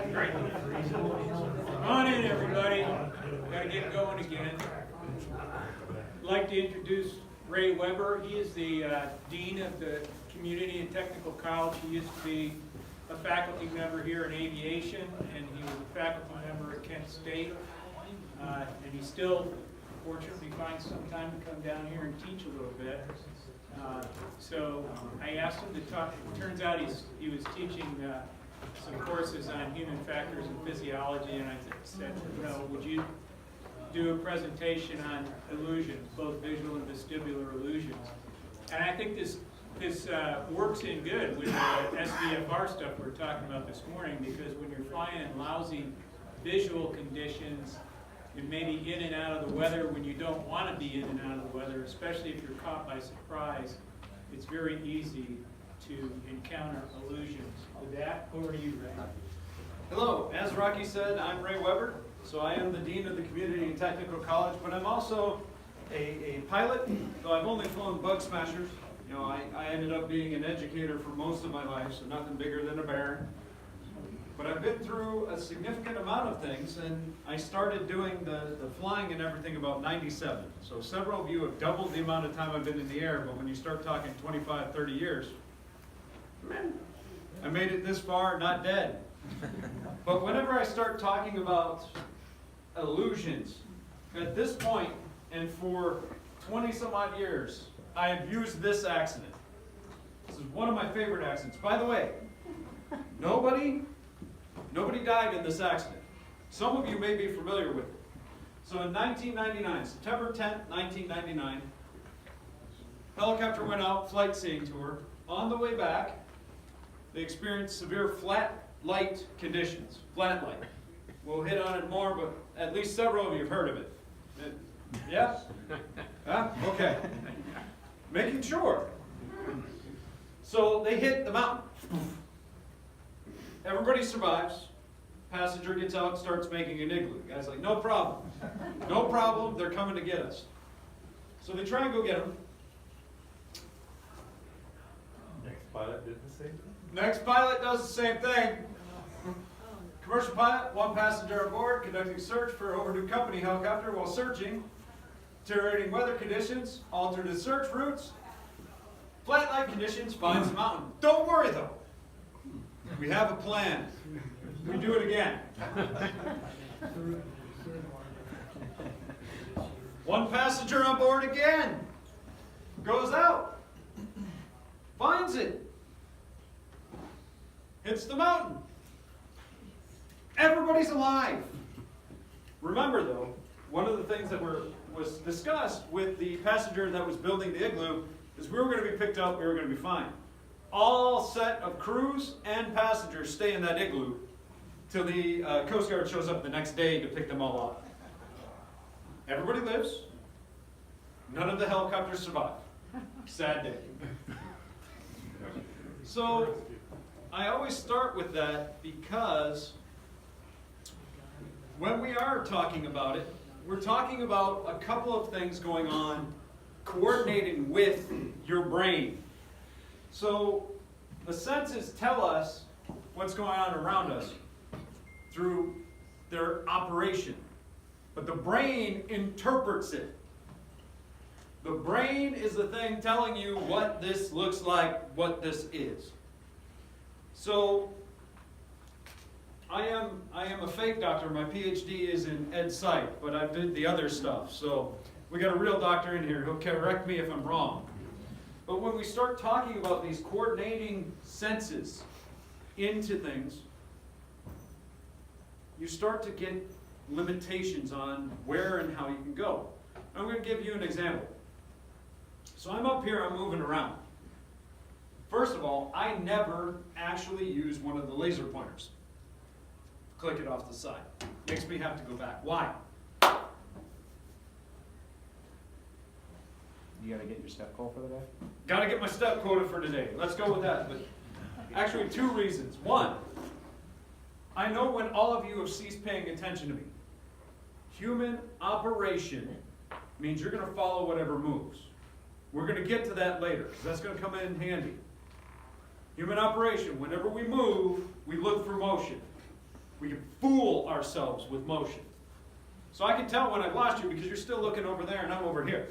Great. Come on in, everybody. Got to get going again. I'd like to introduce Ray Weber. He is the Dean of the Community and Technical College. He used to be a faculty member here in aviation, and he was a faculty member at Kent State. And he still, fortunately, finds some time to come down here and teach a little bit. So I asked him to talk. It turns out he was teaching some courses on human factors and physiology, and I said, would you do a presentation on illusions, both visual and vestibular illusions? And I think this works in good with the SVFR stuff we're talking about this morning, because when you're flying in lousy visual conditions, and maybe in and out of the weather when you don't want to be in and out of the weather, especially if you're caught by surprise, it's very easy to encounter illusions. With that, over to you, Ray. Hello, as Rocky said, I'm Ray Weber. So I am the Dean of the Community and Technical College, but I'm also a pilot, though I've only flown bug smashers. I ended up being an educator for most of my life, so nothing bigger than a bear. But I've been through a significant amount of things, and I started doing the flying and everything about 97. So several of you have doubled the amount of time I've been in the air, but when you start talking 25, 30 years, I made it this far, not dead. But whenever I start talking about illusions, at this point, and for 20 some odd years, I have used this accident. This is one of my favorite accidents. By the way, nobody died in this accident. Some of you may be familiar with it. So in 1999, September 10th, 1999, helicopter went out flight seeing tour. On the way back, they experienced severe flat light conditions. Flat light. We'll hit on it more, but at least several of you have heard of it. Yeah? Huh? Okay. Making sure. So they hit the mountain. Everybody survives. Passenger gets out and starts making an igloo. The guy's like, no problem. No problem, they're coming to get us. So they try and go get him. Next pilot did the same thing. Next pilot does the same thing. Commercial pilot, one passenger aboard, conducting search for overdue company helicopter while searching. Deteriorating weather conditions, altered his search routes. Flat light conditions, finds the mountain. Don't worry though. We have a plan. We do it again. One passenger on board again. Goes out. Finds it. Hits the mountain. Everybody's alive. Remember though, one of the things that was discussed with the passenger that was building the igloo is we were going to be picked up, we were going to be fine. All set of crews and passengers stay in that igloo till the Coast Guard shows up the next day to pick them all up. Everybody lives. None of the helicopters survive. Sad day. So I always start with that because when we are talking about it, we're talking about a couple of things going on coordinating with your brain. So the senses tell us what's going on around us through their operation, but the brain interprets it. The brain is the thing telling you what this looks like, what this is. So I am a fake doctor. My PhD is in ed psych, but I did the other stuff. So we got a real doctor in here. He'll correct me if I'm wrong. But when we start talking about these coordinating senses into things, you start to get limitations on where and how you can go. I'm going to give you an example. So I'm up here, I'm moving around. First of all, I never actually use one of the laser pointers. Click it off the side. Makes me have to go back. Why? You gotta get your step goal for the day? Got to get my step quota for today. Let's go with that. But actually, two reasons. One, I know when all of you have ceased paying attention to me. Human operation means you're going to follow whatever moves. We're going to get to that later, because that's going to come in handy. Human operation, whenever we move, we look for motion. We can fool ourselves with motion. So I can tell when I've lost you because you're still looking over there and I'm over here.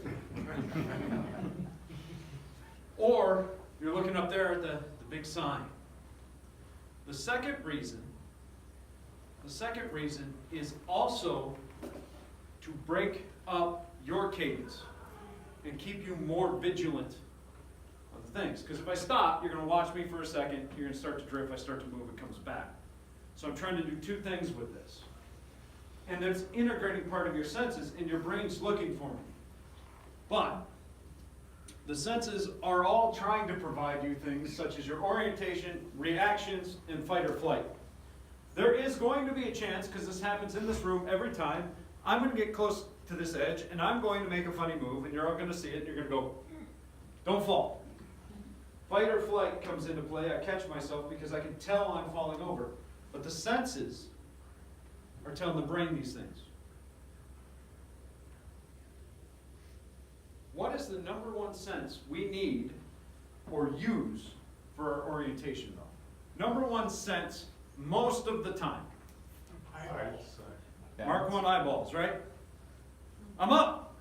Or you're looking up there at the big sign. The second reason is also to break up your cadence and keep you more vigilant of the things. Because if I stop, you're going to watch me for a second, you're going to start to drift, I start to move, it comes back. So I'm trying to do two things with this. And that's integrating part of your senses, and your brain's looking for me. But the senses are all trying to provide you things such as your orientation, reactions, and fight or flight. There is going to be a chance, because this happens in this room every time, I'm going to get close to this edge, and I'm going to make a funny move, and you're all going to see it, and you're going to go, don't fall. Fight or flight comes into play. I catch myself because I can tell I'm falling over. But the senses are telling the brain these things. What is the number one sense we need or use for our orientation, though? Number one sense most of the time. Eyeballs. Mark one, eyeballs, right? I'm up.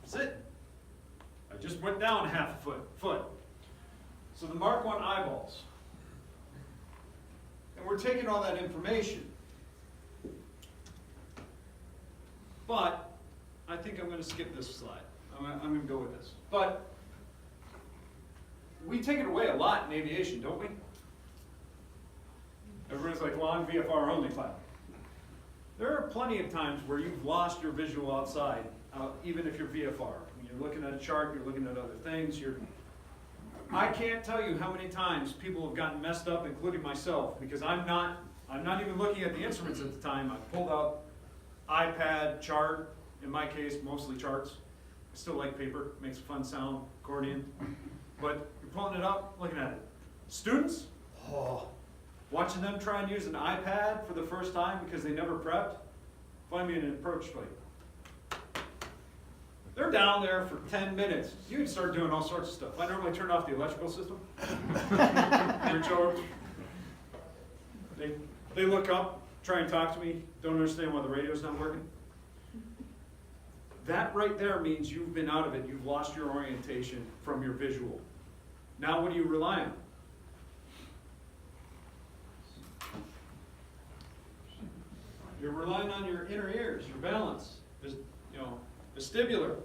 Sit. I just went down half a foot. So the Mark one, eyeballs. And we're taking all that information. But I think I'm going to skip this slide. I'm going to go with this. But we take it away a lot in aviation, don't we? Everyone's like, well, I'm VFR only pilot. There are plenty of times where you've lost your visual outside, even if you're VFR. When you're looking at a chart, you're looking at other things. I can't tell you how many times people have gotten messed up, including myself, because I'm not even looking at the instruments at the time. I pulled out iPad, chart, in my case, mostly charts. I still like paper, makes a fun sound, accordion. But you're pulling it up, looking at it. Students, watching them try and use an iPad for the first time because they never prepped, find me an approach fight. They're down there for 10 minutes. You can start doing all sorts of stuff. I normally turn off the electrical system. Reach over. They look up, try and talk to me, don't understand why the radio's not working. That right there means you've been out of it. You've lost your orientation from your visual. Now what do you rely on? You're relying on your inner ears, your balance, vestibular.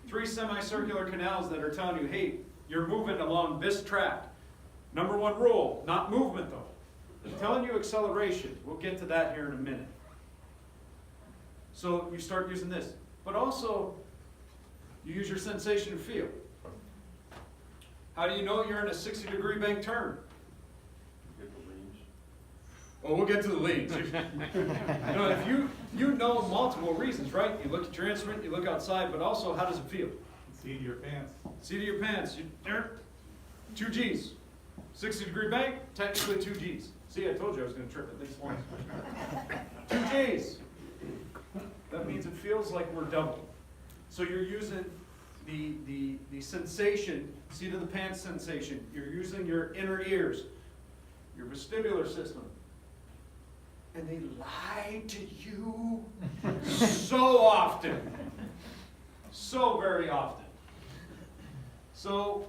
3 semicircular canals that are telling you, hey, you're moving along this track. Number one rule, not movement though. They're telling you acceleration. We'll get to that here in a minute. So you start using this. But also, you use your sensation and feel. How do you know you're in a 60-degree bank turn? Get the range. Well, we'll get to the leads. If you know multiple reasons, right? You look at your instrument, you look outside, but also how does it feel? Seat of your pants. Seat of your pants. 2 G's. 60-degree bank, technically 2 G's. See, I told you I was going to trip at least once. 2 G's. That means it feels like we're double. So you're using the sensation, seat of the pants sensation. You're using your inner ears, your vestibular system. And they lie to you so often. So very often. So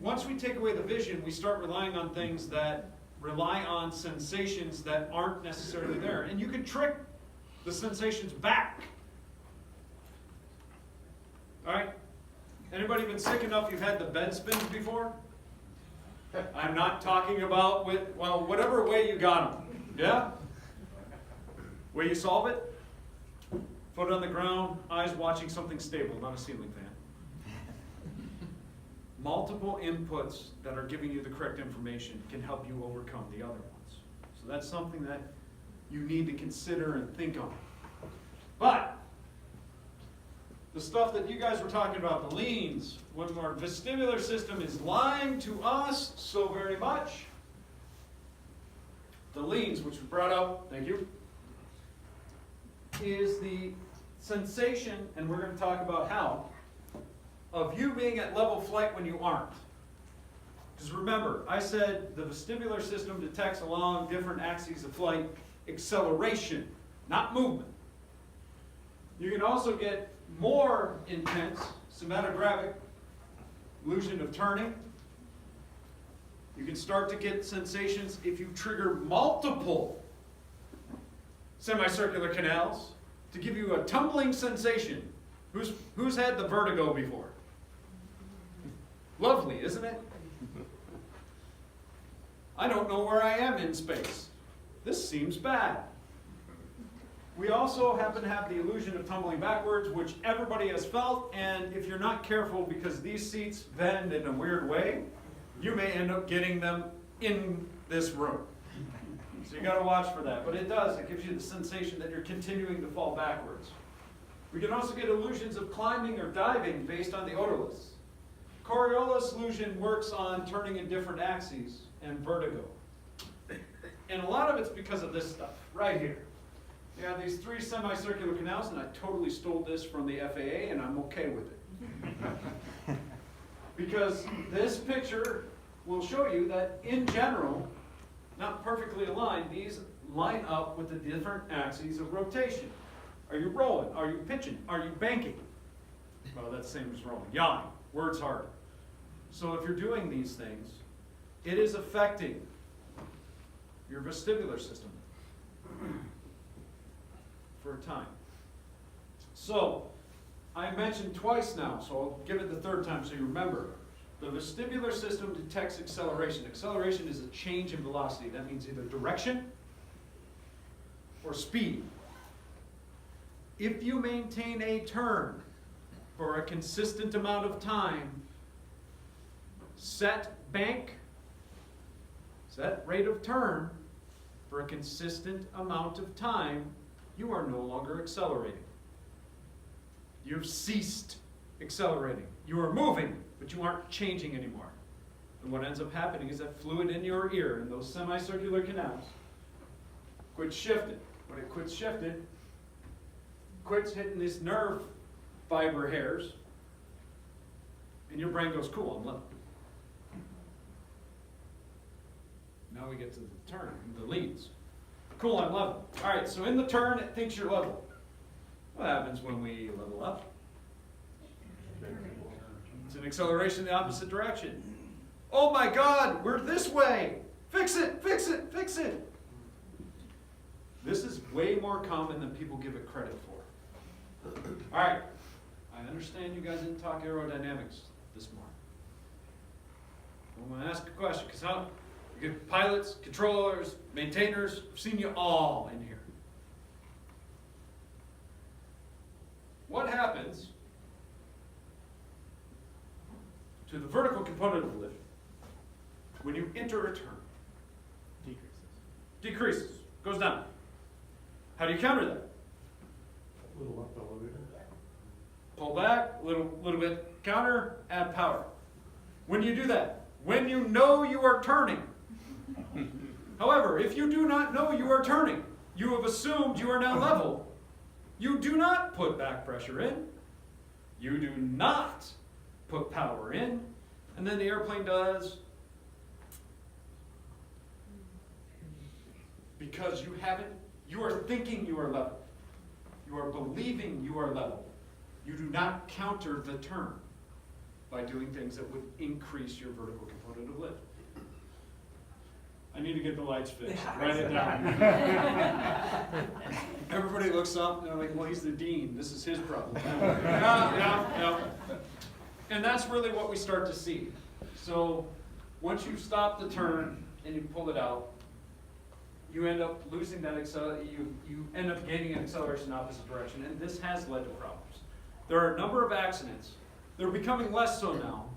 once we take away the vision, we start relying on things that rely on sensations that aren't necessarily there. And you can trick the sensations back. All right? Anybody been sick enough you've had the bed spins before? I'm not talking about whatever way you got them. Yeah? Way you solve it? Foot on the ground, eyes watching something stable, not a ceiling fan. Multiple inputs that are giving you the correct information can help you overcome the other ones. So that's something that you need to consider and think on. But the stuff that you guys were talking about, the leans, when our vestibular system is lying to us so very much, the leans, which was brought up, thank you, is the sensation, and we're going to talk about how, of you being at level flight when you aren't. Because remember, I said the vestibular system detects along different axes of flight acceleration, not movement. You can also get more intense somatogravic illusion of turning. You can start to get sensations if you trigger multiple semicircular canals to give you a tumbling sensation. Who's had the vertigo before? Lovely, isn't it? I don't know where I am in space. This seems bad. We also happen to have the illusion of tumbling backwards, which everybody has felt, and if you're not careful, because these seats bend in a weird way, you may end up getting them in this room. So you gotta watch for that. But it does, it gives you the sensation that you're continuing to fall backwards. We can also get illusions of climbing or diving based on the odorless. Coriolis illusion works on turning in different axes and vertigo. And a lot of it's because of this stuff, right here. You have these 3 semicircular canals, and I totally stole this from the FAA, and I'm okay with it. Because this picture will show you that, in general, not perfectly aligned, these line up with the different axes of rotation. Are you rolling? Are you pitching? Are you banking? Well, that's the same as rolling. Yawing. Words hard. So if you're doing these things, it is affecting your vestibular system for a time. So, I mentioned twice now, so I'll give it the 3rd time so you remember. The vestibular system detects acceleration. Acceleration is a change in velocity. That means either direction or speed. If you maintain a turn for a consistent amount of time, set rate of turn for a consistent amount of time, you are no longer accelerating. You've ceased accelerating. You are moving, but you aren't changing anymore. And what ends up happening is that fluid in your ear, in those semicircular canals, quits shifting. When it quits shifting, quits hitting these nerve fiber hairs, and your brain goes, cool, I'm level. Now we get to the turn, the leads. Cool, I'm level. All right, so in the turn, it thinks you're level. What happens when we level up? It's an acceleration in the opposite direction. Oh my God, we're this way. Fix it, fix it, fix it. This is way more common than people give it credit for. All right, I understand you guys didn't talk aerodynamics this morning. I'm going to ask a question, because you get pilots, controllers, maintainers, I've seen you all in here. What happens to the vertical component of the lift when you enter a turn? Decreases. Goes down. How do you counter that? A little up elevator. Pull back, a little bit counter, add power. When do you do that? When you know you are turning. However, if you do not know you are turning, you have assumed you are now level, you do not put back pressure in, you do not put power in, and then the airplane does, because you are thinking you are level. You are believing you are level. You do not counter the turn by doing things that would increase your vertical component of lift. I need to get the lights fixed. Write it down. Everybody looks up and they're like, well, he's the dean. This is his problem. Yeah. And that's really what we start to see. So once you stop the turn and you pull it out, you end up losing that you end up gaining an acceleration in the opposite direction, and this has led to problems. There are a number of accidents. They're becoming less so now,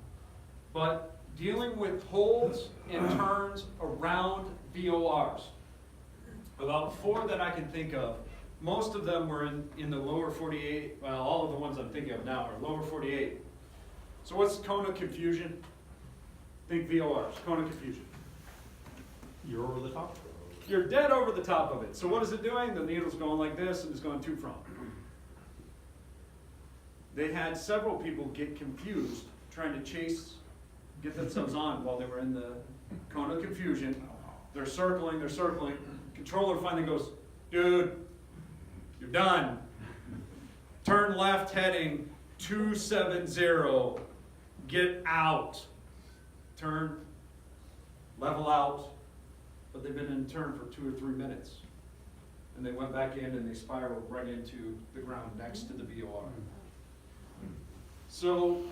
but dealing with holds and turns around VORs. About 4 that I can think of. Most of them were in the lower 48. Well, all of the ones I'm thinking of now are lower 48. So what's cone of confusion? Think VORs, cone of confusion. You're over the top. You're dead over the top of it. So what is it doing? The needle's going like this and it's going to from. They had several people get confused trying to chase get themselves on while they were in the cone of confusion. They're circling. Controller finally goes, dude, you're done. Turn left heading 270. Get out. Turn, level out. But they've been in turn for 2 or 3 minutes. And they went back in and they spiraled right into the ground next to the VOR. So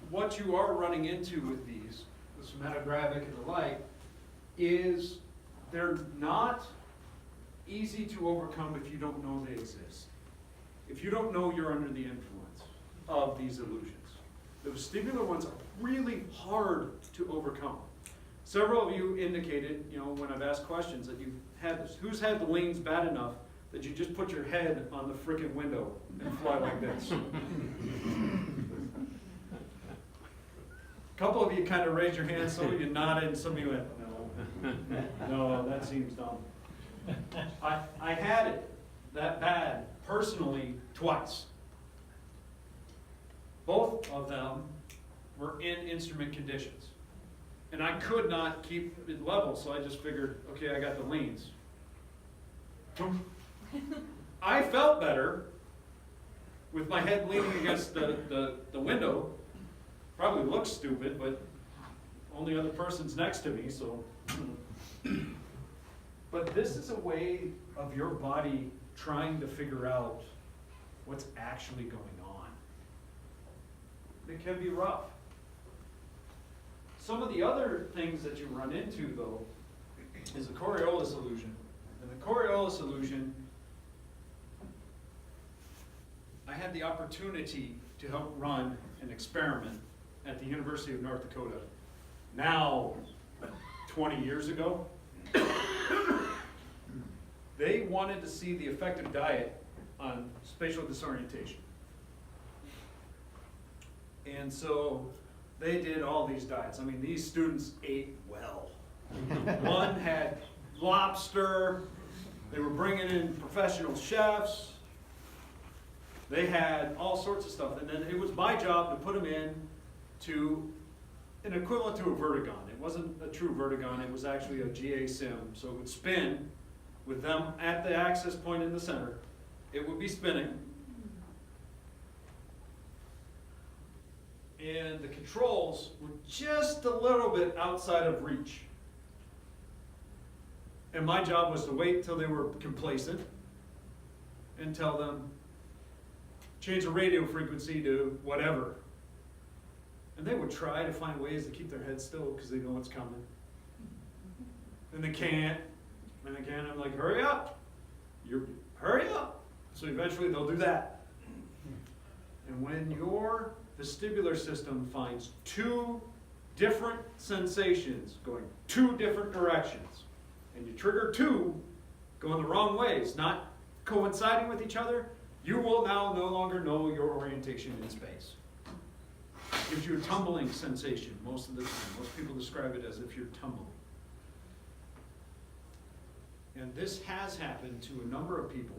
what you are running into with these, the somatographic and the like, is they're not easy to overcome if you don't know they exist. If you don't know you're under the influence of these illusions. The vestibular ones are really hard to overcome. Several of you indicated, when I've asked questions, that you've had this. Who's had the leans bad enough that you just put your head on the frickin' window and fly like this? A couple of you kind of raised your hands, some of you nodded, and some of you went, no, that seems dumb. I had it that bad, personally, twice. Both of them were in instrument conditions. And I could not keep it level, so I just figured, okay, I got the leans. I felt better with my head leaning against the window. Probably looks stupid, but only other person's next to me, so. But this is a way of your body trying to figure out what's actually going on. It can be rough. Some of the other things that you run into, though, is the Coriolis illusion. And the Coriolis illusion, I had the opportunity to help run an experiment at the University of North Dakota. Now, 20 years ago, they wanted to see the effect of diet on spatial disorientation. And so they did all these diets. I mean, these students ate well. One had lobster. They were bringing in professional chefs. They had all sorts of stuff. And then it was my job to put them in to an equivalent to a vertigon. It wasn't a true vertigon. It was actually a GA sim. So it would spin with them at the access point in the center. It would be spinning. And the controls were just a little bit outside of reach. And my job was to wait till they were complacent and tell them, change the radio frequency to whatever. And they would try to find ways to keep their head still because they know it's coming. And they can't. And again, I'm like, hurry up. Hurry up. So eventually they'll do that. And when your vestibular system finds 2 different sensations going 2 different directions, and you trigger 2 going the wrong ways, not coinciding with each other, you will now no longer know your orientation in space. It gives you a tumbling sensation most of the time. Most people describe it as if you're tumbling. And this has happened to a number of people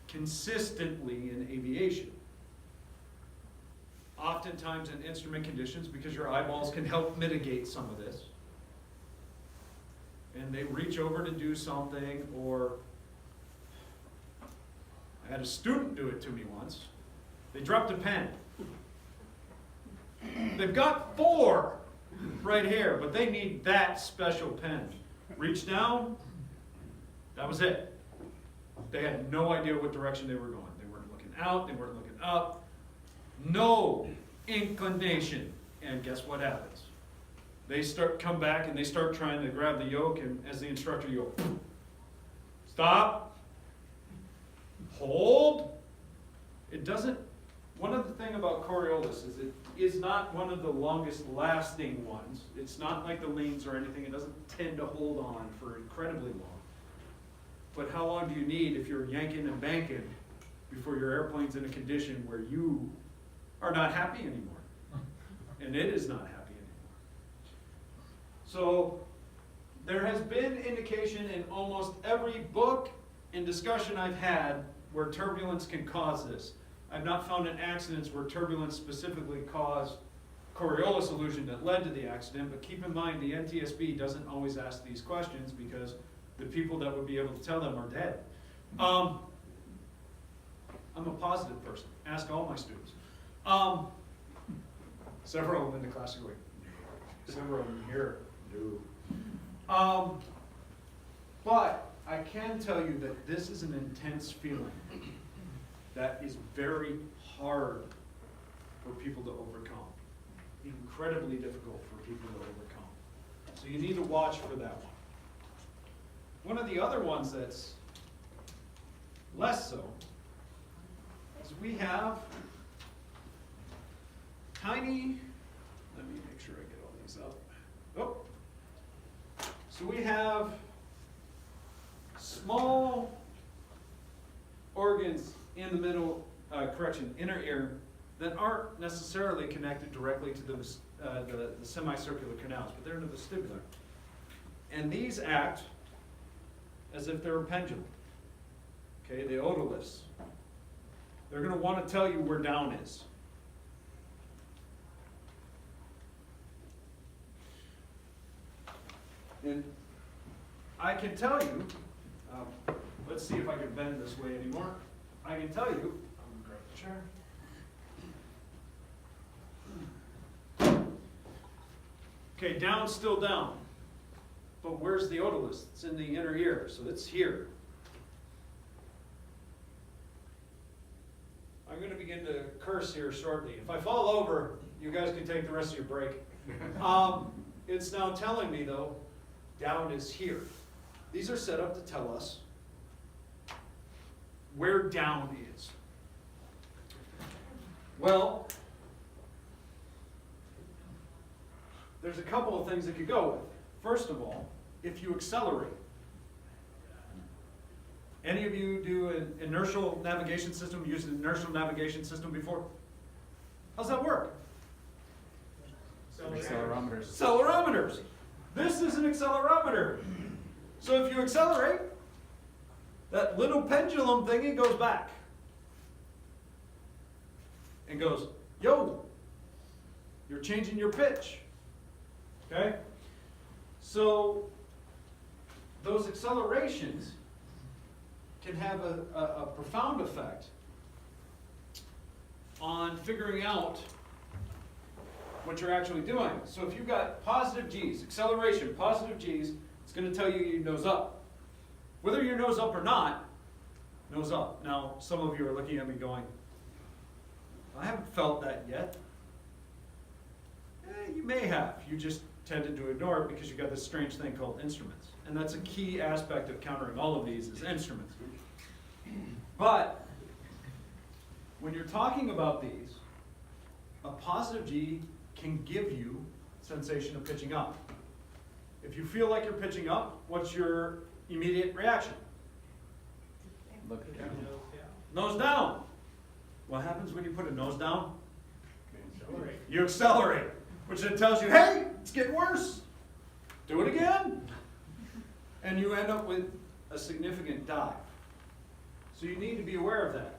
consistently in aviation. Oftentimes in instrument conditions, because your eyeballs can help mitigate some of this. And they reach over to do something, or I had a student do it to me once. They dropped a pen. They've got 4 right here, but they need that special pen. Reach down, that was it. They had no idea what direction they were going. They weren't looking out, they weren't looking up. No inclination. And guess what happens? They come back and they start trying to grab the yoke, and as the instructor, you go, stop, hold. It doesn't, one of the things about Coriolis is it is not one of the longest lasting ones. It's not like the leans or anything. It doesn't tend to hold on for incredibly long. But how long do you need if you're yanking and banking before your airplane's in a condition where you are not happy anymore? And it is not happy anymore. So there has been indication in almost every book and discussion I've had where turbulence can cause this. I've not found an accidents where turbulence specifically caused Coriolis illusion that led to the accident, but keep in mind the NTSB doesn't always ask these questions because the people that would be able to tell them are dead. I'm a positive person. Ask all my students. Several of them in the class are going, several of them here. No. But I can tell you that this is an intense feeling that is very hard for people to overcome. Incredibly difficult for people to overcome. So you need to watch for that one. One of the other ones that's less so is we have tiny, let me make sure I get all these up. Oh. So we have small organs in the middle, inner ear, that aren't necessarily connected directly to the semicircular canals, but they're in the vestibular. And these act as if they're a pendulum. Okay, the otoliths. They're going to want to tell you where down is. And I can tell you, let's see if I can bend this way anymore. I can tell you, I'm going to grab the chair. Okay, down's still down. But where's the otolith? It's in the inner ear, so it's here. I'm going to begin to curse here shortly. If I fall over, you guys can take the rest of your break. It's now telling me, though, down is here. These are set up to tell us where down is. Well, there's a couple of things that could go with. First of all, if you accelerate. Any of you do an inertial navigation system, used an inertial navigation system before? How's that work? Accelerometers. Accelerometers. This is an accelerometer. So if you accelerate, that little pendulum thingy goes back. And goes, yo, you're changing your pitch. Okay? So those accelerations can have a profound effect on figuring out what you're actually doing. So if you've got positive G's, acceleration, positive G's, it's going to tell you your nose up. Whether your nose up or not, nose up. Now, some of you are looking at me going, I haven't felt that yet. You may have. You just tended to ignore it because you've got this strange thing called instruments. And that's a key aspect of countering all of these is instruments. But when you're talking about these, a positive G can give you sensation of pitching up. If you feel like you're pitching up, what's your immediate reaction? Look at that. Nose down. What happens when you put a nose down? You accelerate, which then tells you, hey, it's getting worse. Do it again. And you end up with a significant dive. So you need to be aware of that.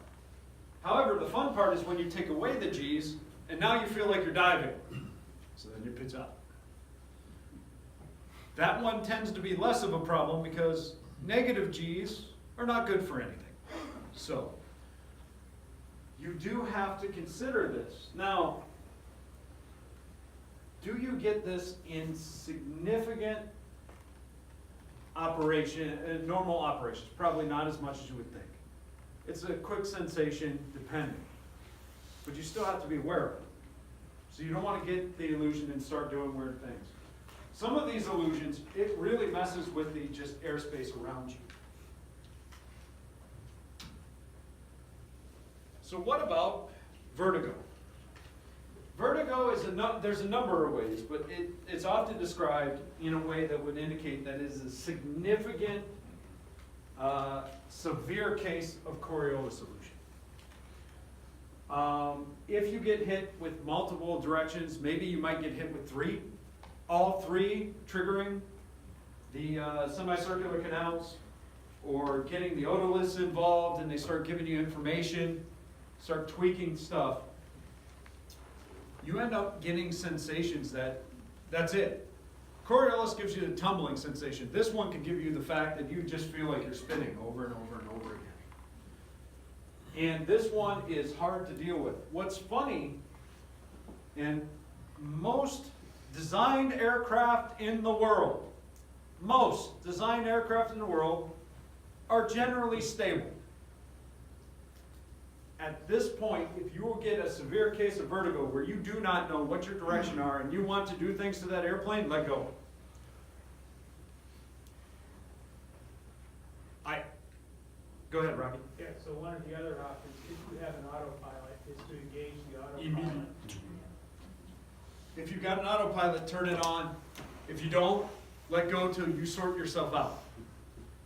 However, the fun part is when you take away the G's, and now you feel like you're diving. So then you pitch up. That one tends to be less of a problem because negative G's are not good for anything. So you do have to consider this. Now, do you get this in significant operation, normal operations? Probably not as much as you would think. It's a quick sensation depending. But you still have to be aware of it. So you don't want to get the illusion and start doing weird things. Some of these illusions, it really messes with the just airspace around you. So what about vertigo? Vertigo is there's a number of ways, but it's often described in a way that would indicate that it is a significant, severe case of Coriolis illusion. If you get hit with multiple directions, maybe you might get hit with three. All three triggering the semicircular canals, or getting the otoliths involved and they start giving you information, start tweaking stuff. you end up getting sensations that's it. Coriolis gives you the tumbling sensation. This one can give you the fact that you just feel like you're spinning over and over and over again. And this one is hard to deal with. What's funny, and most designed aircraft in the world, are generally stable. At this point, if you will get a severe case of vertigo where you do not know what your direction are and you want to do things to that airplane, let go. Go ahead, Rocky. Yeah, so one of the other options, if you have an autopilot, is to engage the autopilot. Immediately. If you've got an autopilot, turn it on. If you don't, let go until you sort yourself out.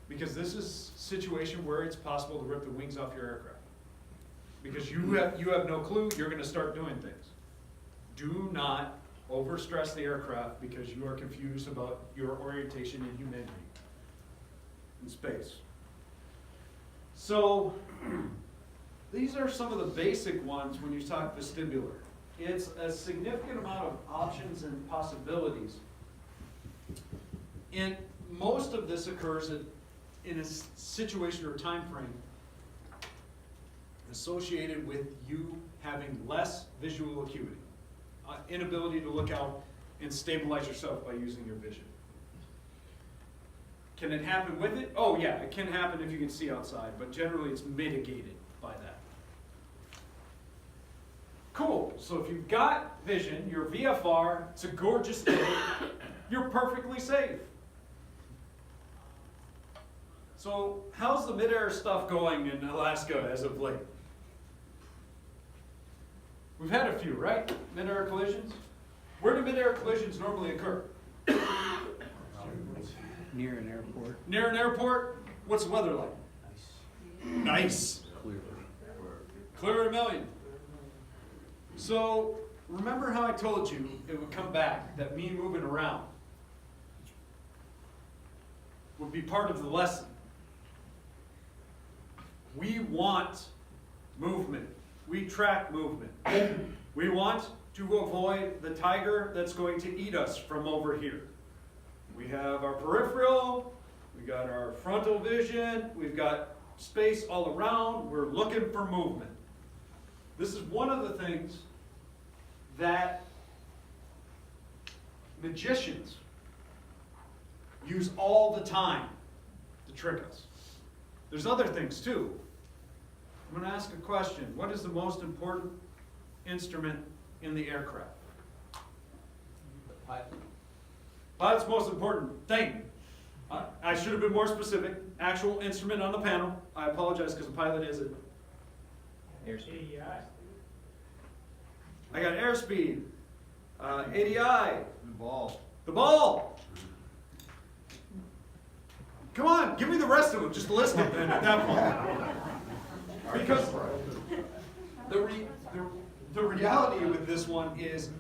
Because this is a situation where it's possible to rip the wings off your aircraft. Because you have no clue, you're going to start doing things. Do not overstress the aircraft because you are confused about your orientation in humanity, in space. So, these are some of the basic ones when you talk vestibular. It's a significant amount of options and possibilities. And most of this occurs in a situation or time frame associated with you having less visual acuity, inability to look out and stabilize yourself by using your vision. Can it happen with it? Oh yeah, it can happen if you can see outside, but generally it's mitigated by that. Cool, so if you've got vision, your VFR, it's a gorgeous day, you're perfectly safe. So how's the midair stuff going in Alaska as of late? We've had a few, right? Midair collisions? Where do midair collisions normally occur? Near an airport. Near an airport? What's the weather like? Nice. Clearly. Clear a million. So, remember how I told you it would come back, that me moving around would be part of the lesson. We want movement. We track movement. We want to avoid the tiger that's going to eat us from over here. We have our peripheral, we got our frontal vision, we've got space all around, we're looking for movement. This is one of the things that magicians use all the time to trick us. There's other things too. I'm going to ask a question. What is the most important instrument in the aircraft? The pilot. Pilot's most important thing. I should have been more specific. Actual instrument on the panel. I apologize because the pilot is it. Airspeed. AEI. I got airspeed, ADI, The ball. the ball. Come on, give me the rest of them. Just list them then at that point. Because the reality with this one is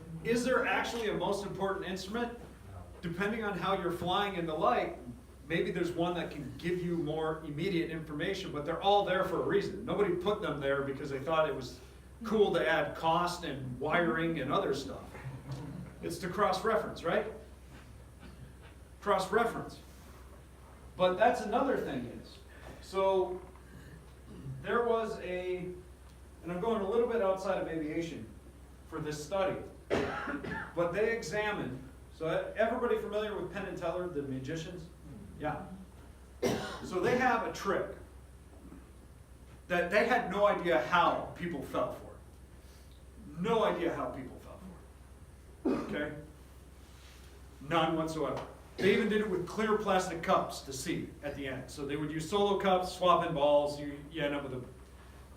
there actually a most important instrument? Depending on how you're flying in the light, maybe there's one that can give you more immediate information, but they're all there for a reason. Nobody put them there because they thought it was cool to add cost and wiring and other stuff. It's to cross-reference, right? Cross-reference. But that's another thing is, so there was and I'm going a little bit outside of aviation for this study, but they examined, so everybody familiar with Penn and Teller, the magicians? Yeah. So they have a trick that they had no idea how people fell for. No idea how people fell for. Okay? None whatsoever. They even did it with clear plastic cups to see at the end. So they would use solo cups, swap in balls. You end up with a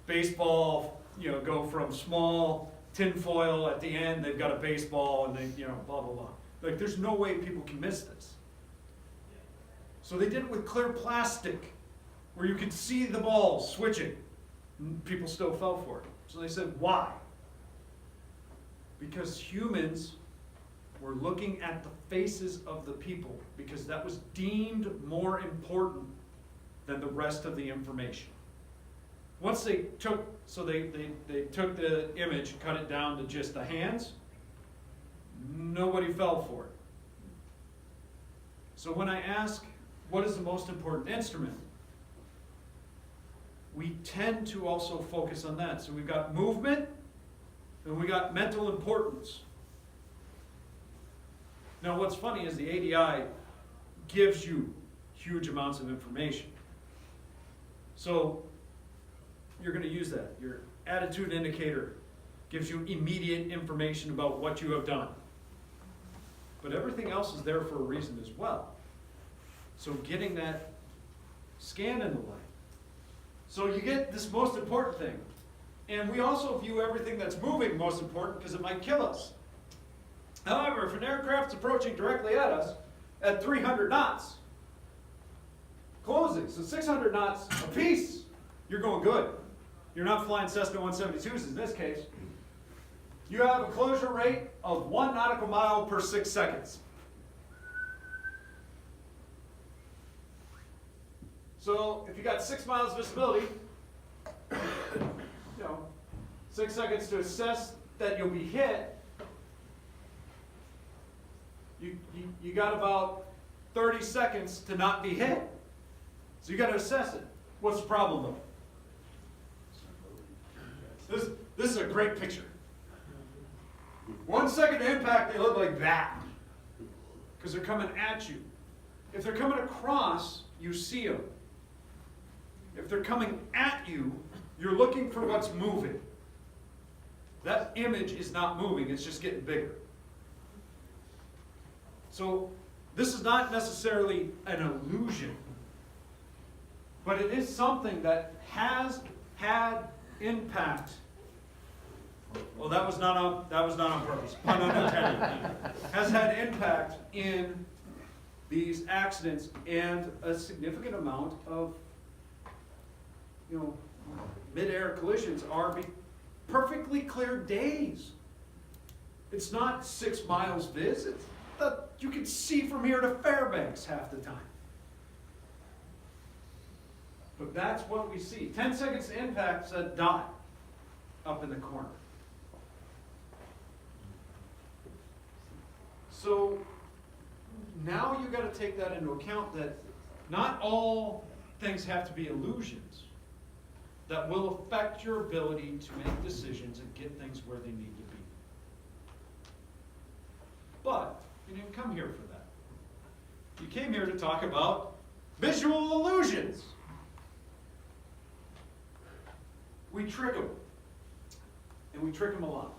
baseball, go from small tin foil at the end, they've got a baseball, and they, blah, blah, blah. Like, there's no way people can miss this. So they did it with clear plastic, where you could see the balls switching. People still fell for it. So they said, why? Because humans were looking at the faces of the people, because that was deemed more important than the rest of the information. Once they took, they took the image, cut it down to just the hands, Nobody fell for it. So when I ask, what is the most important instrument? We tend to also focus on that. So we've got movement, and we got mental importance. Now what's funny is the ADI gives you huge amounts of information. So you're going to use that. Your attitude indicator gives you immediate information about what you have done. But everything else is there for a reason as well. So getting that scan in the way. So you get this most important thing. And we also view everything that's moving most important because it might kill us. However, if an aircraft's approaching directly at us at 300 knots, closing, so 600 knots apiece, you're going good. You're not flying Cessna 172s in this case. You have a closure rate of 1 nautical mile per 6 seconds. So if you got 6 miles visibility, 6 seconds to assess that you'll be hit, you got about 30 seconds to not be hit. So you got to assess it. What's the problem though? This is a great picture. 1 second to impact, they look like that. Because they're coming at you. If they're coming across, you see them. If they're coming at you, you're looking for what's moving. That image is not moving, it's just getting bigger. So this is not necessarily an illusion, but it is something that has had impact. Well, that was not on purpose. Pun unintended. Has had impact in these accidents, and a significant amount of mid-air collisions are perfectly clear days. It's not 6 miles viz. You can see from here to Fairbanks half the time. But that's what we see. 10 seconds to impact, said dot up in the corner. So now you've got to take that into account, that not all things have to be illusions that will affect your ability to make decisions and get things where they need to be. But you didn't come here for that. You came here to talk about visual illusions. We trick them. And we trick them a lot.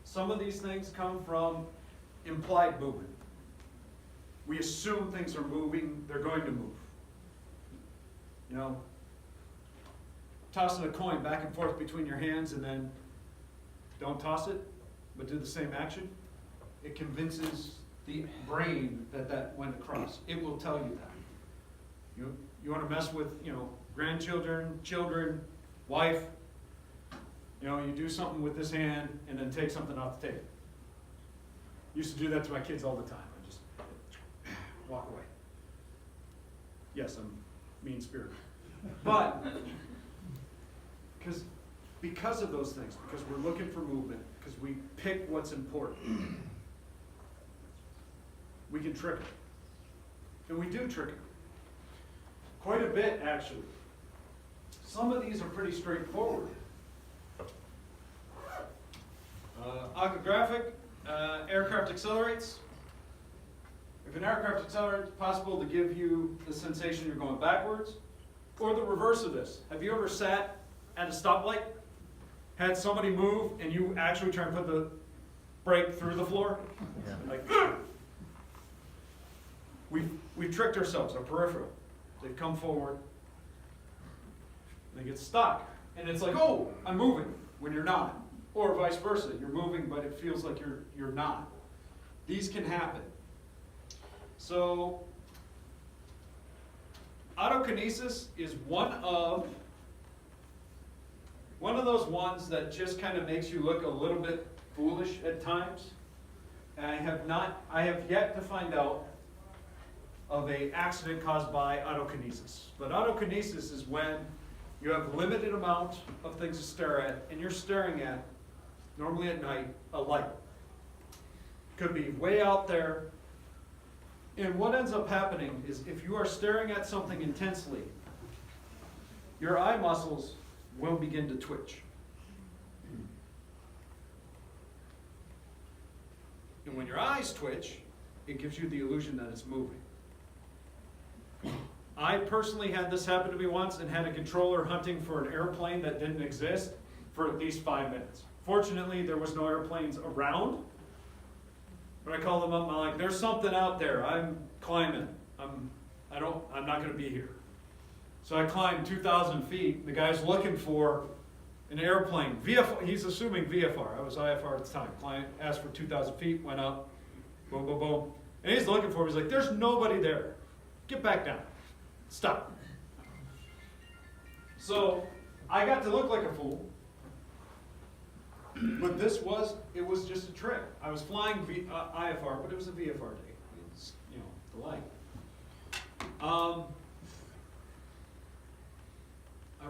Some of these things come from implied movement. We assume things are moving, they're going to move. Tossing a coin back and forth between your hands and then don't toss it, but do the same action. It convinces the brain that went across. It will tell you that. You want to mess with, grandchildren, children, wife. You do something with this hand and then take something off the table. Used to do that to my kids all the time. I just walk away. Yes, I'm mean-spirited. But because of those things, because we're looking for movement, because we pick what's important, we can trick it. And we do trick it. Quite a bit, actually. Some of these are pretty straightforward. Octographic, aircraft accelerates. If an aircraft accelerates, it's possible to give you the sensation you're going backwards, or the reverse of this. Have you ever sat at a stoplight, had somebody move, and you actually try and put the brake through the floor? Yeah. Like, we've tricked ourselves, our peripheral. They've come forward, they get stuck, and it's like, oh, I'm moving, when you're not. Or vice versa, you're moving, but it feels like you're not. These can happen. So, autokinesis is one of those ones that just kind of makes you look a little bit foolish at times. And I have yet to find out of an accident caused by autokinesis. But autokinesis is when you have a limited amount of things to stare at, and you're staring at, normally at night, a light. could be way out there. And what ends up happening is if you are staring at something intensely, your eye muscles will begin to twitch. And when your eyes twitch, it gives you the illusion that it's moving. I personally had this happen to me once and had a controller hunting for an airplane that didn't exist for at least 5 minutes. Fortunately, there was no airplanes around. But I called them up and I'm like, there's something out there. I'm climbing. I'm not going to be here. So I climbed 2,000 feet. The guy's looking for an airplane. VFR, he's assuming VFR. I was IFR at the time. Client asked for 2,000 feet, went up, boom, boom, boom. And he's looking for him. He's like, there's nobody there. Get back down. Stop. So I got to look like a fool. But it was just a trick. I was flying IFR, but it was a VFR day. It's, the light. I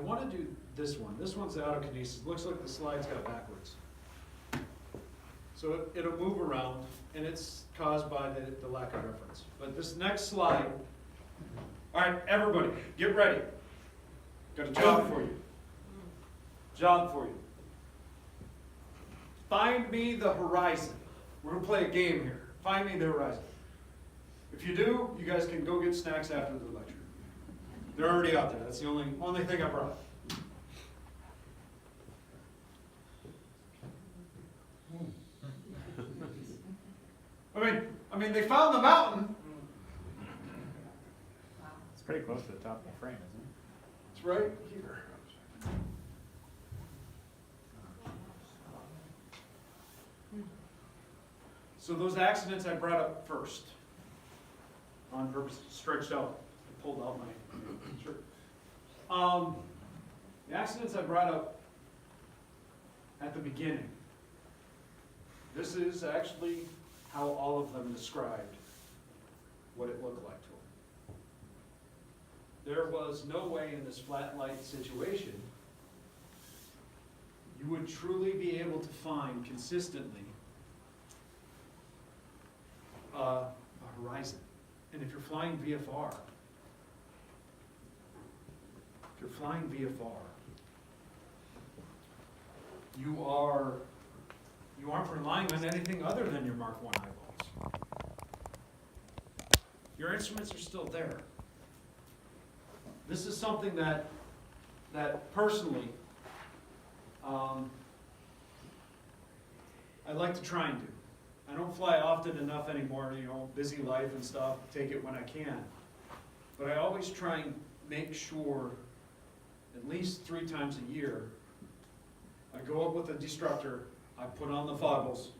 want to do this one. This one's autokinesis. Looks like the slides got backwards. So it'll move around, and it's caused by the lack of reference. But this next slide, all right, everybody, get ready. Got a job for you. Job for you. Find me the horizon. We're going to play a game here. Find me the horizon. If you do, you guys can go get snacks after the lecture. They're already out there. That's the only thing I brought. I mean, they found the mountain. It's pretty close to the top of the frame, isn't it? It's right here. So those accidents I brought up first, on purpose, stretched out, I pulled out my shirt. The accidents I brought up at the beginning, this is actually how all of them described what it looked like to them. There was no way in this flat light situation you would truly be able to find consistently a horizon. And if you're flying VFR, you aren't relying on anything other than your Mark I eyeballs. Your instruments are still there. This is something that personally I like to try and do. I don't fly often enough anymore, busy life and stuff, take it when I can. But I always try and make sure, at least 3 times a year, I go up with a destructor, I put on the goggles,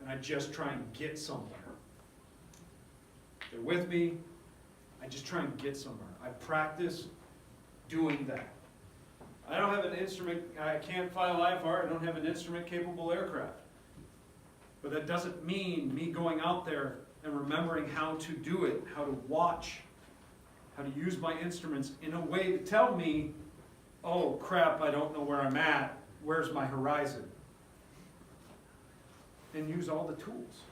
and I just try and get somewhere. They're with me, I just try and get somewhere. I practice doing that. I don't have an instrument, I can't fly a IFR, I don't have an instrument-capable aircraft. But that doesn't mean me going out there and remembering how to do it, how to watch, how to use my instruments in a way to tell me, oh crap, I don't know where I'm at, where's my horizon? And use all the tools.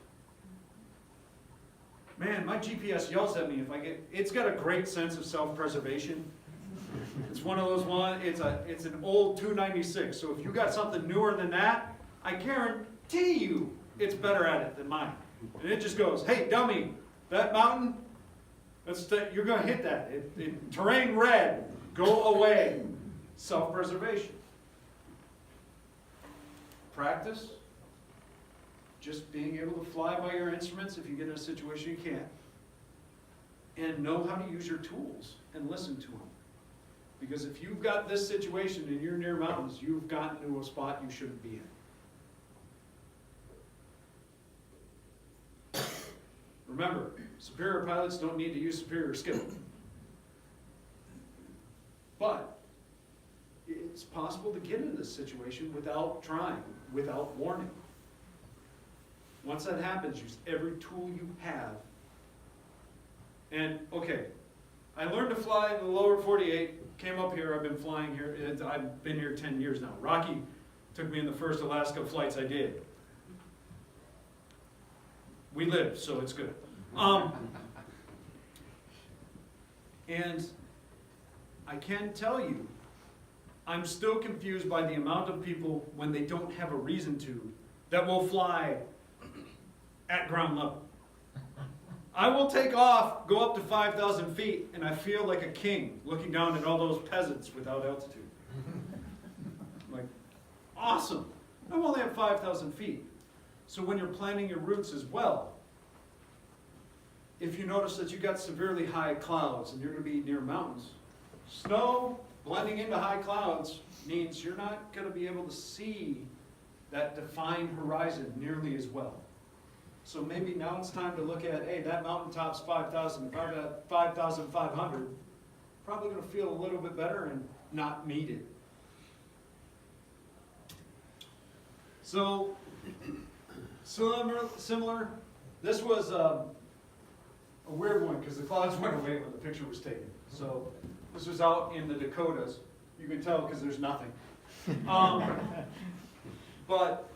Man, my GPS yells at me if it's got a great sense of self-preservation. It's one of those it's an old 296, so if you got something newer than that, I guarantee you it's better at it than mine. And it just goes, hey dummy, that mountain, you're going to hit that. Terrain red, go away. Self-preservation. Practice. Just being able to fly by your instruments if you get in a situation you can't. And know how to use your tools and listen to them. Because if you've got this situation and you're near mountains, you've gotten to a spot you shouldn't be in. Remember, superior pilots don't need to use superior skill. But it's possible to get into this situation without trying, without warning. Once that happens, use every tool you have. And, okay, I learned to fly in the lower 48, came up here, I've been flying here, I've been here 10 years now. Rocky took me in the first Alaska flights I did. We live, so it's good. And I can tell you, I'm still confused by the amount of people, when they don't have a reason to, that will fly at ground level. I will take off, go up to 5,000 feet, and I feel like a king looking down at all those peasants without altitude. Like, awesome. I'm only at 5,000 feet. So when you're planning your routes as well, if you notice that you got severely high clouds and you're going to be near mountains, snow blending into high clouds means you're not going to be able to see that defined horizon nearly as well. So maybe now it's time to look at, hey, that mountaintop's 5,000, if I'm at 5,500, probably going to feel a little bit better and not need it. So, similar, this was a weird one because the clouds went away when the picture was taken. So this was out in the Dakotas. You can tell because there's nothing. But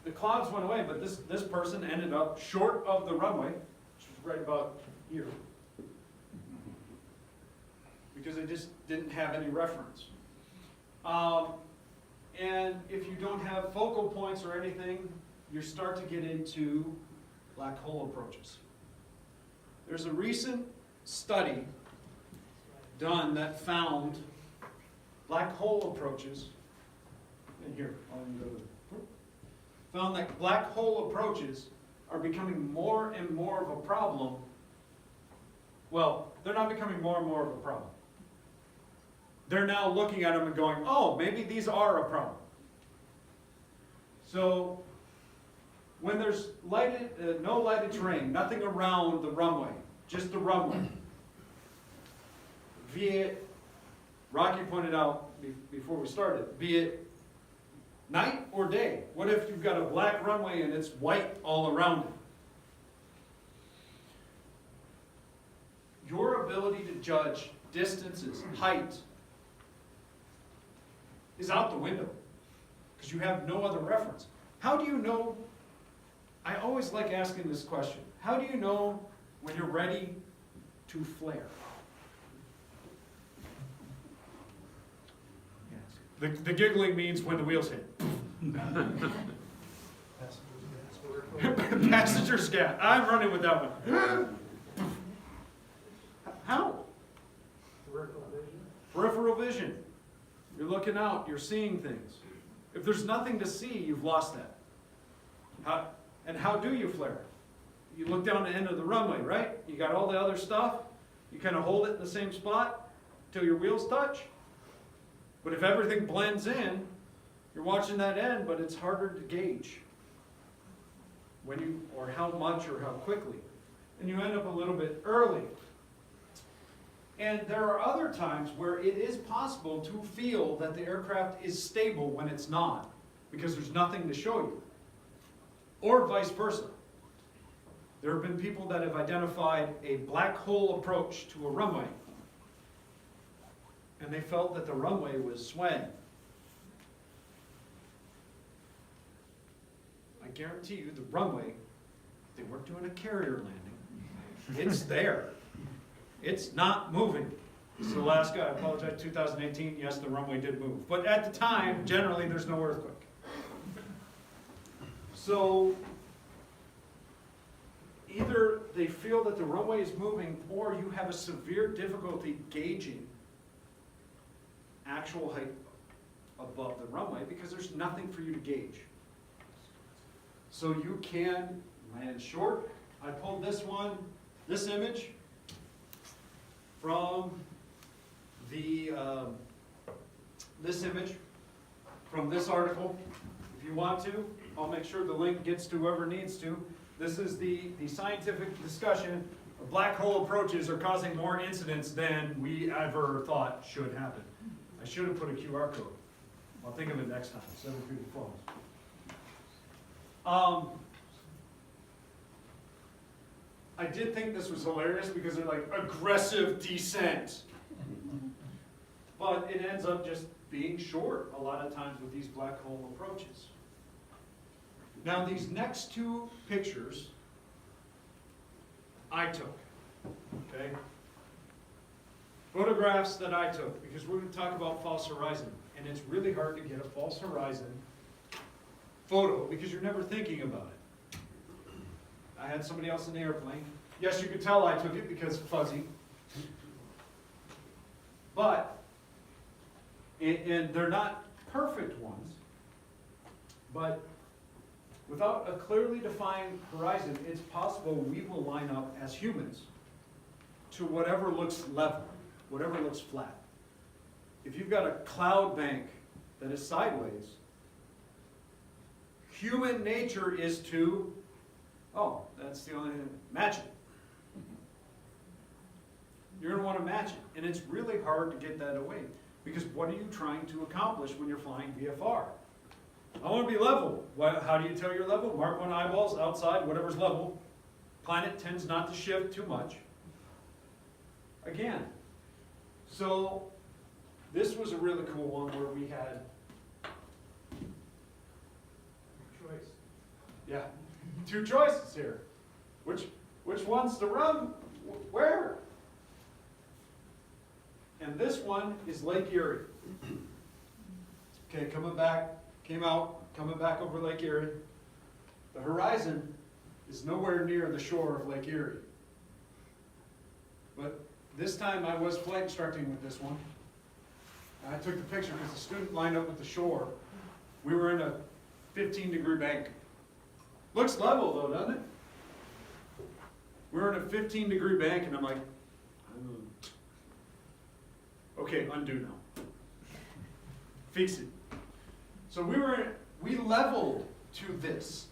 the clouds went away, but this person ended up short of the runway, which was right about here, because they just didn't have any reference. And if you don't have focal points or anything, you start to get into black hole approaches. There's a recent study done that found black hole approaches, and here, I'll go to found that black hole approaches are becoming more and more of a problem. Well, they're not becoming more and more of a problem. They're now looking at them and going, oh, maybe these are a problem. So when there's no lighted terrain, nothing around the runway, just the runway, be it, Rocky pointed out before we started, be it night or day. What if you've got a black runway and it's white all around it? Your ability to judge distances, height, is out the window because you have no other reference. How do you know? I always like asking this question. How do you know when you're ready to flare? The giggling means when the wheels hit. Passenger's gas. I'm running with that one. How? Peripheral vision. Peripheral vision. You're looking out, you're seeing things. If there's nothing to see, you've lost that. How do you flare? You look down the end of the runway, right? You got all the other stuff. You kind of hold it in the same spot till your wheels touch. But if everything blends in, you're watching that end, but it's harder to gauge when you, or how much or how quickly. And you end up a little bit early. And there are other times where it is possible to feel that the aircraft is stable when it's not, because there's nothing to show you. Or vice versa. There have been people that have identified a black hole approach to a runway, and they felt that the runway was swaying. I guarantee you the runway, they weren't doing a carrier landing. It's there. It's not moving. This is Alaska, I apologize, 2018, yes, the runway did move. But at the time, generally, there's no earthquake. So, either they feel that the runway is moving, or you have a severe difficulty gauging actual height above the runway because there's nothing for you to gauge. So you can land short. I pulled this image from this image from this article. If you want to, I'll make sure the link gets to whoever needs to. This is the scientific discussion of black hole approaches are causing more incidents than we ever thought should happen. I should have put a QR code. I'll think of it next time. 7 people follows. I did think this was hilarious because they're like, aggressive descent. But it ends up just being short a lot of times with these black hole approaches. Now these next two pictures I took, okay? Photographs that I took, because we're gonna talk about false horizon, and it's really hard to get a false horizon photo because you're never thinking about it. I had somebody else in the airplane. Yes, you could tell I took it because fuzzy. But, and they're not perfect ones, but without a clearly defined horizon, it's possible we will line up as humans to whatever looks level, whatever looks flat. If you've got a cloud bank that is sideways, human nature is to, oh, that's the only, match it. You're going to want to match it. And it's really hard to get that away. Because what are you trying to accomplish when you're flying VFR? I want to be level. How do you tell you're level? Mark 1 eyeballs outside, whatever's level. Planet tends not to shift too much. Again, so this was a really cool one where we had, Choice. yeah, 2 choices here. Which one's to run where? And this one is Lake Erie. Okay, coming back over Lake Erie. The horizon is nowhere near the shore of Lake Erie. But this time I was flight instructing with this one. And I took the picture because the student lined up with the shore. We were in a 15-degree bank. Looks level though, doesn't it? We were in a 15-degree bank and I'm like, okay, undo now. Fix it. So we leveled to this.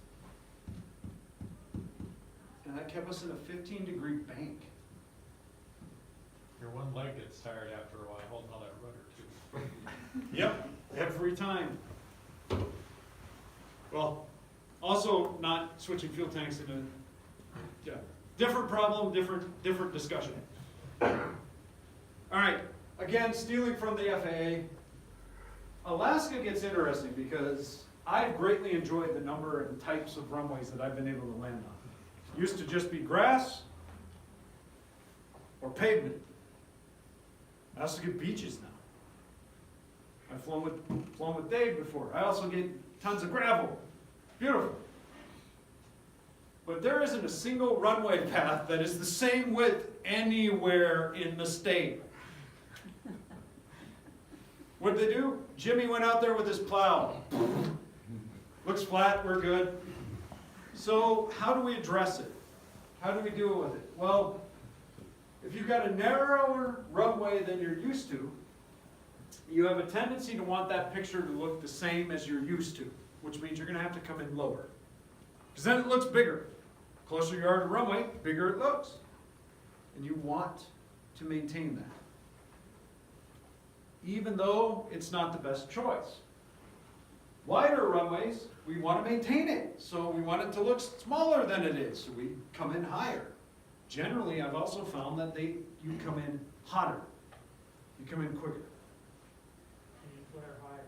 And that kept us in a 15-degree bank. Your one leg gets tired after a while holding all that rudder too. Yep, every time. Well, also not switching fuel tanks in a, yeah, different problem, different discussion. All right, again, stealing from the FAA. Alaska gets interesting because I've greatly enjoyed the number and types of runways that I've been able to land on. Used to just be grass or pavement. I also get beaches now. I've flown with Dave before. I also get tons of gravel. Beautiful. But there isn't a single runway path that is the same width anywhere in the state. What did they do? Jimmy went out there with his plow. Looks flat, we're good. So how do we address it? How do we deal with it? Well, if you've got a narrower runway than you're used to, you have a tendency to want that picture to look the same as you're used to, which means you're going to have to come in lower. Because then it looks bigger. Closer you are to the runway, bigger it looks. And you want to maintain that. Even though it's not the best choice. Wider runways, we want to maintain it. So we want it to look smaller than it is. So we come in higher. Generally, I've also found that you come in hotter. You come in quicker. And you flare high.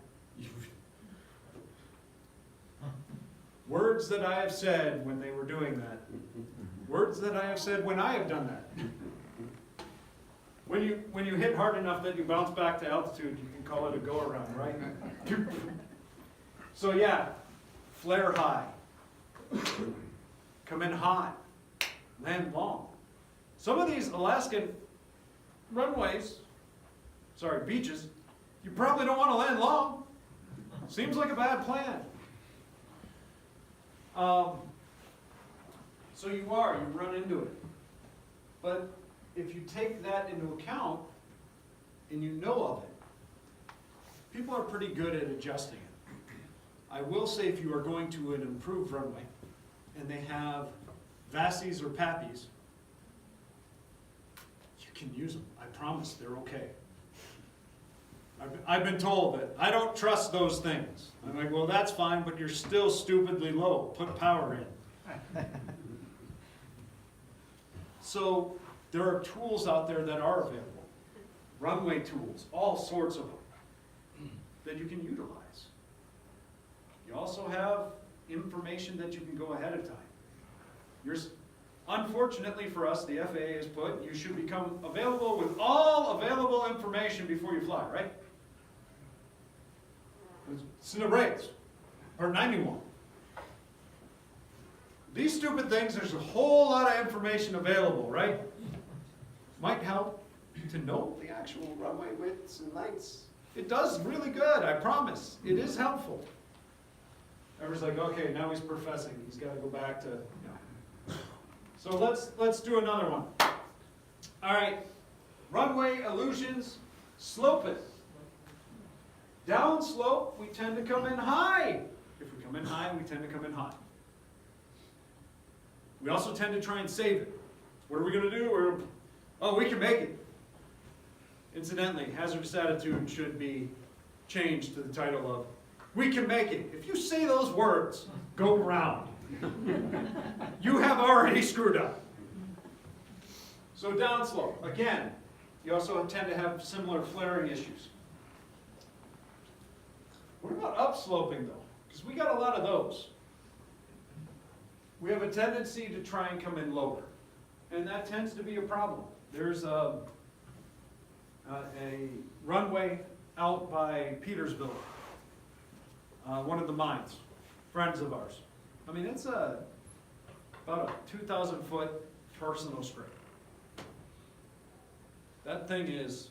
Words that I have said when they were doing that. Words that I have said when I have done that. When you hit hard enough that you bounce back to altitude, you can call it a go-around, right? So yeah, flare high. Come in hot. Land long. Some of these Alaskan beaches, you probably don't want to land long. Seems like a bad plan. So you run into it. But if you take that into account and you know of it, people are pretty good at adjusting it. I will say if you are going to an improved runway and they have VASIs or PAPIs, you can use them. I promise they're okay. I've been told that I don't trust those things. I'm like, well, that's fine, but you're still stupidly low. Put power in. So there are tools out there that are available. Runway tools, all sorts of them, that you can utilize. You also have information that you can go ahead of time. Unfortunately for us, the FAA has put, you should become available with all available information before you fly, right? It's in the regs, or 91. These stupid things, there's a whole lot of information available, right? Might help to know the actual runway widths and heights. It does really good, I promise. It is helpful. Everyone's like, okay, now he's professing. He's got to go back to, So let's do another one. All right, runway illusions, slope it. Down slope, we tend to come in high. If we come in high, we tend to come in high. We also tend to try and save it. What are we going to do? We can make it. Incidentally, hazardous attitude should be changed to the title of, we can make it. If you say those words, go round. You have already screwed up. So downslope, again, you also tend to have similar flaring issues. What about upsloping though? Because we got a lot of those. We have a tendency to try and come in lower. And that tends to be a problem. There's a runway out by Petersville, one of the mines, friends of ours. I mean, it's about a 2,000 foot personal straight. That thing is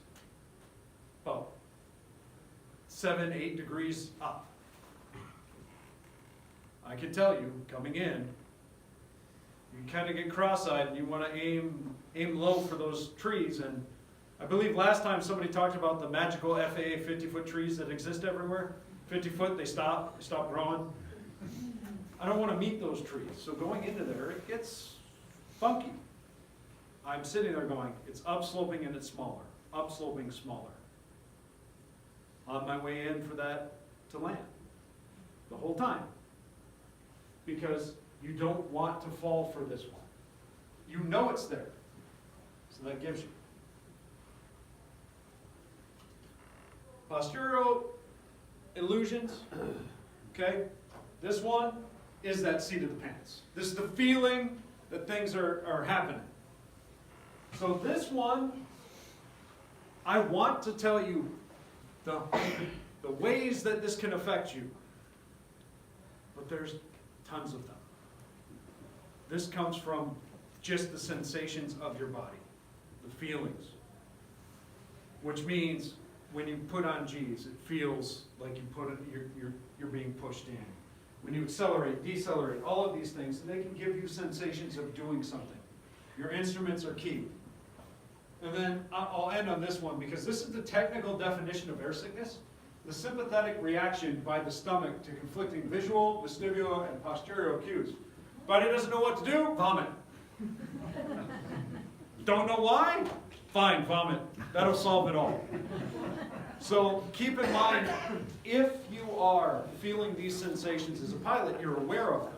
about 7, 8 degrees up. I can tell you, coming in, you kind of get cross-eyed and you want to aim low for those trees. And I believe last time somebody talked about the magical FAA 50-foot trees that exist everywhere. 50 foot, they stop growing. I don't want to meet those trees. So going into there, it gets funky. I'm sitting there going, it's upsloping and it's smaller. Upsloping, smaller. On my way in for that to land. The whole time. Because you don't want to fall for this one. You know it's there. So that gives you. Postural illusions. Okay? This one is that seat of the pants. This is the feeling that things are happening. So this one, I want to tell you the ways that this can affect you. But there's tons of them. This comes from just the sensations of your body, the feelings. Which means when you put on G's, it feels like you're being pushed in. When you accelerate, decelerate, all of these things, they can give you sensations of doing something. Your instruments are key. And then I'll end on this one because this is the technical definition of air sickness. The sympathetic reaction by the stomach to conflicting visual, vestibular, and postural cues. Body doesn't know what to do? Vomit. Don't know why? Fine, vomit. That'll solve it all. So keep in mind, if you are feeling these sensations as a pilot, you're aware of them.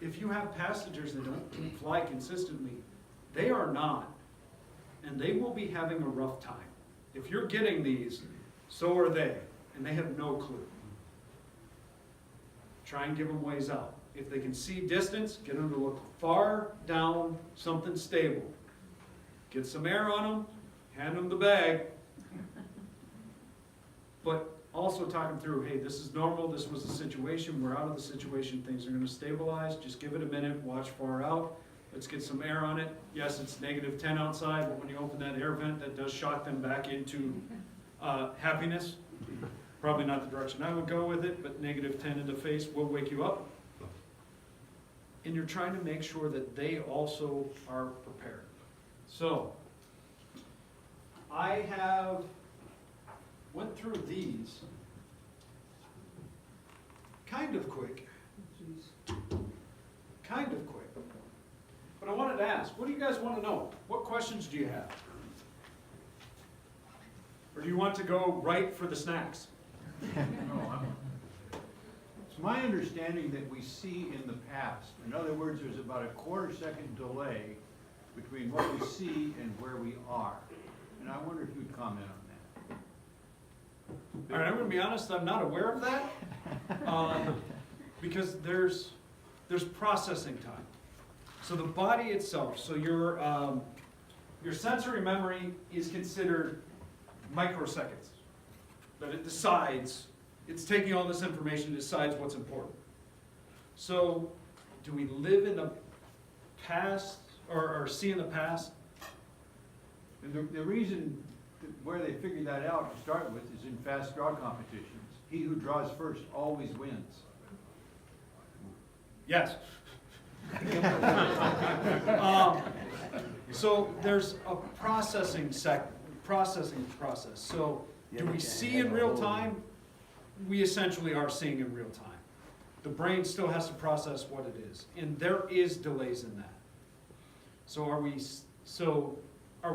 If you have passengers that don't fly consistently, they are not. And they will be having a rough time. If you're getting these, so are they. And they have no clue. Try and give them ways out. If they can see distance, get them to look far down, something stable. Get some air on them, hand them the bag. But also talk them through, hey, this is normal, this was a situation, we're out of the situation, things are going to stabilize, just give it a minute, watch far out. Let's get some air on it. Yes, it's -10 outside, but when you open that air vent, that does shock them back into happiness. Probably not the direction I would go with it, but -10 in the face will wake you up. And you're trying to make sure that they also are prepared. So, I have went through these kind of quick. Kind of quick. But I wanted to ask, what do you guys want to know? What questions do you have? Or do you want to go right for the snacks? It's my understanding that we see in the past, in other words, there's about a quarter-second delay between what we see and where we are. And I wonder if you'd comment on that. All right, I'm going to be honest, I'm not aware of that. Because there's processing time. So the body itself, so your sensory memory is considered microseconds. That it decides, it's taking all this information, decides what's important. So, do we live in the past, or see in the past? And the reason where they figured that out to start with is in fast draw competitions. He who draws first always wins. Yes. So there's a processing process. So do we see in real time? We essentially are seeing in real time. The brain still has to process what it is, and there is delays in that. So are we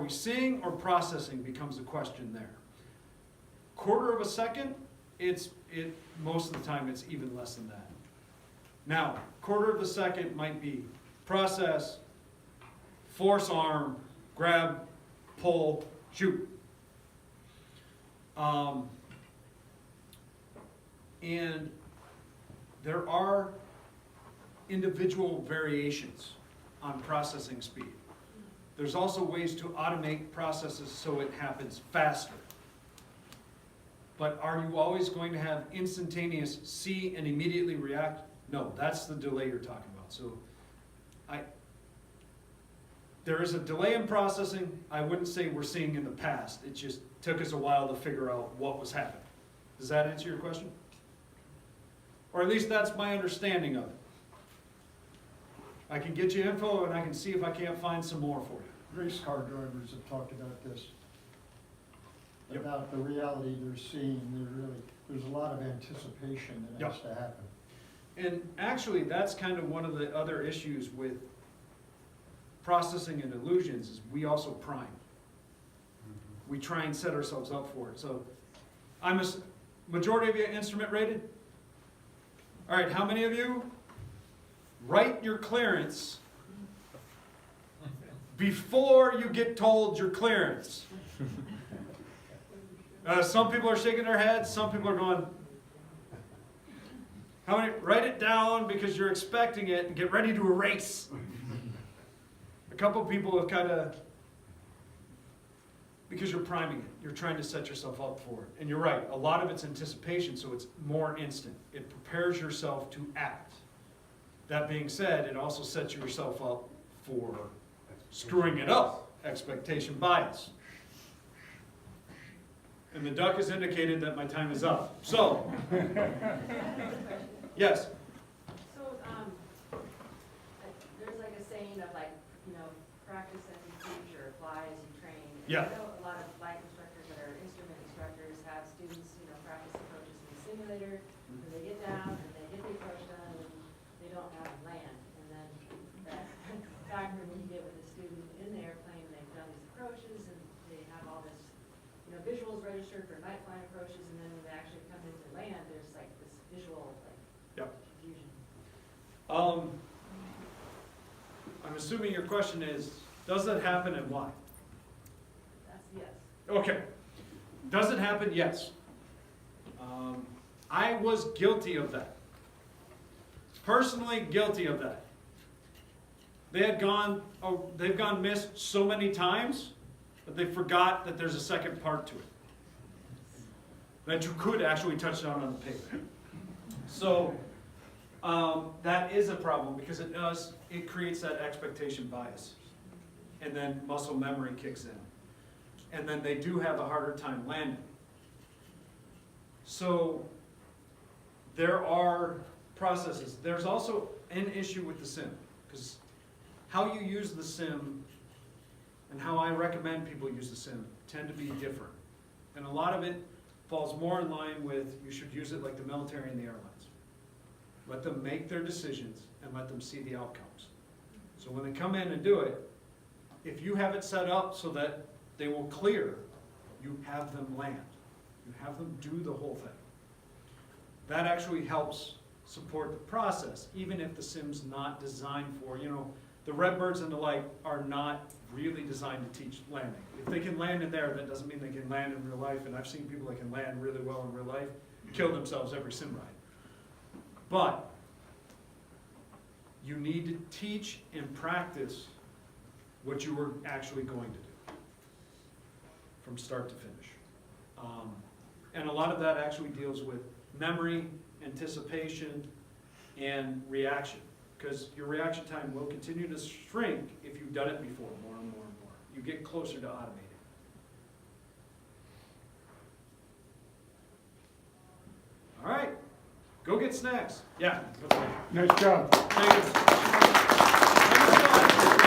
seeing or processing becomes the question there. Quarter of a second, most of the time it's even less than that. Now, quarter of a second might be process, force arm, grab, pull, shoot. And there are individual variations on processing speed. There's also ways to automate processes so it happens faster. But are you always going to have instantaneous see and immediately react? No, that's the delay you're talking about. So there is a delay in processing. I wouldn't say we're seeing in the past. It just took us a while to figure out what was happening. Does that answer your question? Or at least that's my understanding of it. I can get you info and I can see if I can't find some more for you. Race car drivers have talked about this. Yep. About the reality they're seeing. There's a lot of anticipation that Yep. has to happen. And actually, that's kind of one of the other issues with processing and illusions is we also prime. We try and set ourselves up for it. So, majority of you instrument rated? All right, how many of you write your clearance before you get told your clearance? Some people are shaking their heads, some people are going, how many? Write it down because you're expecting it and get ready to erase. A couple people have kind of, because you're priming it, you're trying to set yourself up for it. And you're right, a lot of it's anticipation, so it's more instant. It prepares yourself to act. That being said, it also sets yourself up for screwing it up, expectation bias. And the duck has indicated that my time is up. So, yes? So, there's like a saying of like, practice as you teach or apply as you train. And Yeah. I know a lot of flight instructors that are instrument instructors have students, practice approaches in the simulator, and they get down and they get the approach done and they don't have them land. And then that factor when you get with a student in the airplane, they've done these approaches and they have all this, visuals registered for night flying approaches, and then when they actually come into land, there's like this visual Yep. confusion. I'm assuming your question is, does that happen and why? That's yes. Okay. Does it happen? Yes. I was guilty of that. Personally guilty of that. They've gone missed so many times that they forgot that there's a second part to it. That you could actually touch down on the paper. So that is a problem because it creates that expectation bias. And then muscle memory kicks in. And then they do have a harder time landing. So there are processes. There's also an issue with the sim, because how you use the sim and how I recommend people use the sim tend to be different. And a lot of it falls more in line with you should use it like the military and the airlines. Let them make their decisions and let them see the outcomes. So when they come in and do it, if you have it set up so that they will clear, you have them land. You have them do the whole thing. That actually helps support the process, even if the sim's not designed for, the Redbirds and the like are not really designed to teach landing. If they can land in there, that doesn't mean they can land in real life, and I've seen people that can land really well in real life kill themselves every sim ride. But You need to teach and practice what you were actually going to do from start to finish. And a lot of that actually deals with memory, anticipation, and reaction. Because your reaction time will continue to shrink if you've done it before, more and more and more. You get closer to automating. All right, go get snacks. Yeah. Nice job. Thank you.